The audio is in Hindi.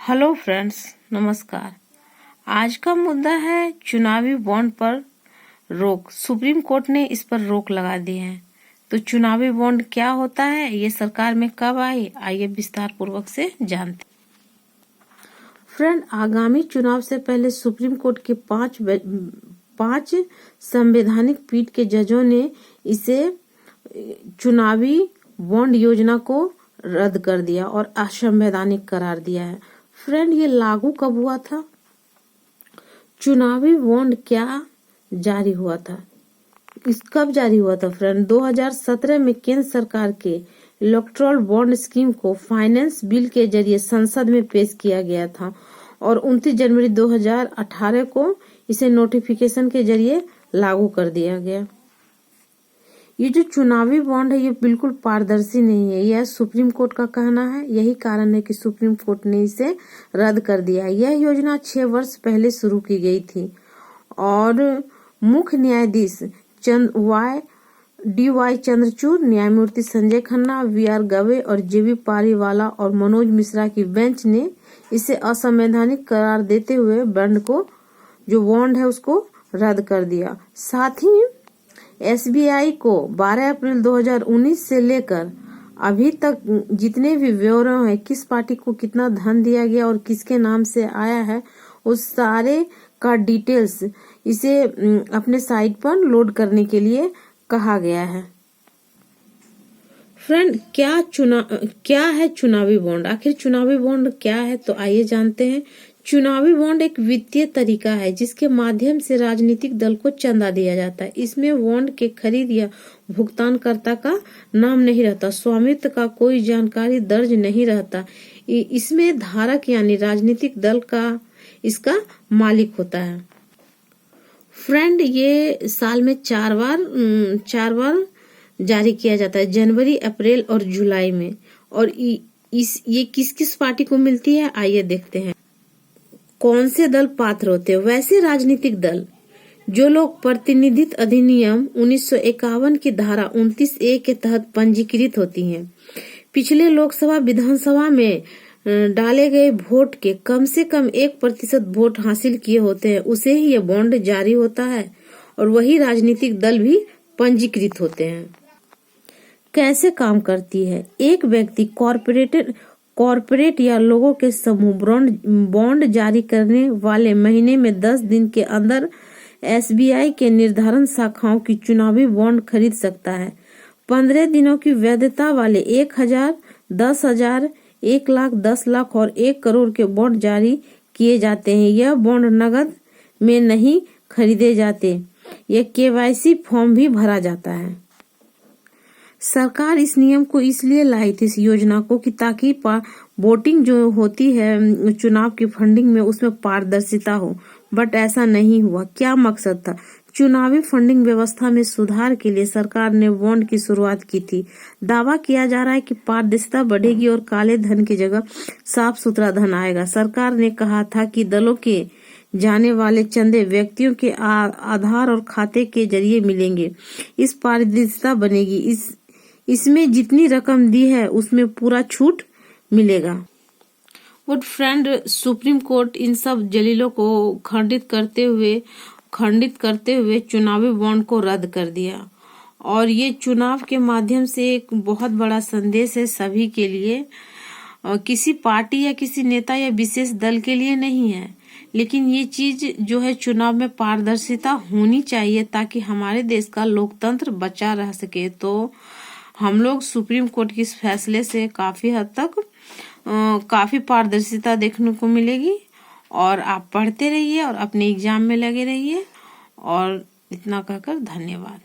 हेलो फ्रेंड्स, नमस्कार। आज का मुद्दा है चुनावी बॉन्ड पर रोक। सुप्रीम कोर्ट ने इस पर रोक लगा दी है। तो चुनावी बॉन्ड क्या होता है, ये सरकार में कब आई, आइए विस्तार पूर्वक से जानते हैं। फ्रेंड, आगामी चुनाव से पहले सुप्रीम कोर्ट के पांच संवैधानिक पीठ के जजों ने इसे चुनावी बॉन्ड योजना को रद्द कर दिया और असंवैधानिक करार दिया है। फ्रेंड, ये लागू कब हुआ था? चुनावी बॉन्ड क्या जारी हुआ था, कब जारी हुआ था फ्रेंड? 2017 में केंद्र सरकार के इलेक्टोरल बॉन्ड स्कीम को फाइनेंस बिल के जरिए संसद में पेश किया गया था और 29 जनवरी 2018 को इसे नोटिफिकेशन के जरिए लागू कर दिया गया। ये जो चुनावी बॉन्ड है, ये बिल्कुल पारदर्शी नहीं है, यह सुप्रीम कोर्ट का कहना है। यही कारण है कि सुप्रीम कोर्ट ने इसे रद्द कर दिया। यह योजना 6 वर्ष पहले शुरू की गई थी और मुख्य न्यायाधीश DY चंद्रचूड़, न्यायमूर्ति संजय खन्ना, VR गवई और JB पारीवाला और मनोज मिश्रा की बेंच ने इसे असंवैधानिक करार देते हुए बॉन्ड है उसको रद्द कर दिया। साथ ही SBI को 12 अप्रैल 2019 से लेकर अभी तक जितने भी ब्यौरे हैं, किस पार्टी को कितना धन दिया गया और किसके नाम से आया है, उस सारे का डिटेल्स इसे अपने साइट पर लोड करने के लिए कहा गया है। फ्रेंड, क्या है चुनावी बॉन्ड? आखिर चुनावी बॉन्ड क्या है, तो आइए जानते हैं। चुनावी बॉन्ड एक वित्तीय तरीका है जिसके माध्यम से राजनीतिक दल को चंदा दिया जाता है। इसमें बॉन्ड के खरीद या भुगतानकर्ता का नाम नहीं रहता, स्वामित्व का कोई जानकारी दर्ज नहीं रहता। इसमें धारक यानी राजनीतिक दल का इसका मालिक होता है। फ्रेंड, ये साल में चार बार जारी किया जाता है, जनवरी, अप्रैल और जुलाई में। और ये किस किस पार्टी को मिलती है, आइए देखते हैं। कौन से दल पात्र होते हैं? वैसे राजनीतिक दल जो लोग प्रतिनिधित्व अधिनियम 1951 की धारा 29A के तहत पंजीकृत होती हैं, पिछले लोकसभा विधानसभा में डाले गए वोट के कम से कम 1% वोट हासिल किए होते हैं, उसे ही ये बॉन्ड जारी होता है और वही राजनीतिक दल भी पंजीकृत होते हैं। कैसे काम करती है? एक व्यक्ति कॉर्पोरेट या लोगों के समूह बॉन्ड जारी करने वाले महीने में 10 दिन के अंदर SBI के निर्धारण शाखाओं की चुनावी बॉन्ड खरीद सकता है। 15 दिनों की वैधता वाले 1000, 10,000, 1 लाख, 10 लाख और 1 करोड़ के बॉन्ड जारी किए जाते हैं। यह बॉन्ड नगद में नहीं खरीदे जाते, यह KYC फॉर्म भी भरा जाता है। सरकार इस नियम को इसलिए लाई थी, इस योजना को, कि ताकि वोटिंग जो होती है चुनाव की फंडिंग में, उसमें पारदर्शिता हो। बट ऐसा नहीं हुआ। क्या मकसद था? चुनावी फंडिंग व्यवस्था में सुधार के लिए सरकार ने बॉन्ड की शुरुआत की थी। दावा किया जा रहा है कि पारदर्शिता बढ़ेगी और काले धन की जगह साफ सुथरा धन आएगा। सरकार ने कहा था कि दलों के जाने वाले चंदे व्यक्तियों के आधार और खाते के जरिए मिलेंगे। इस पारदर्शिता बनेगी। इसमें जितनी रकम दी है उसमें पूरा छूट मिलेगा। बट फ्रेंड, सुप्रीम कोर्ट इन सब दलीलों को खंडित करते हुए चुनावी बॉन्ड को रद्द कर दिया। और ये चुनाव के माध्यम से एक बहुत बड़ा संदेश है सभी के लिए, किसी पार्टी या किसी नेता या विशेष दल के लिए नहीं है। लेकिन ये चीज जो है, चुनाव में पारदर्शिता होनी चाहिए ताकि हमारे देश का लोकतंत्र बचा रह सके। तो हम लोग सुप्रीम कोर्ट के इस फैसले से काफी हद तक काफी पारदर्शिता देखने को मिलेगी। और आप पढ़ते रहिए और अपने एग्जाम में लगे रहिए। और इतना कहकर धन्यवाद।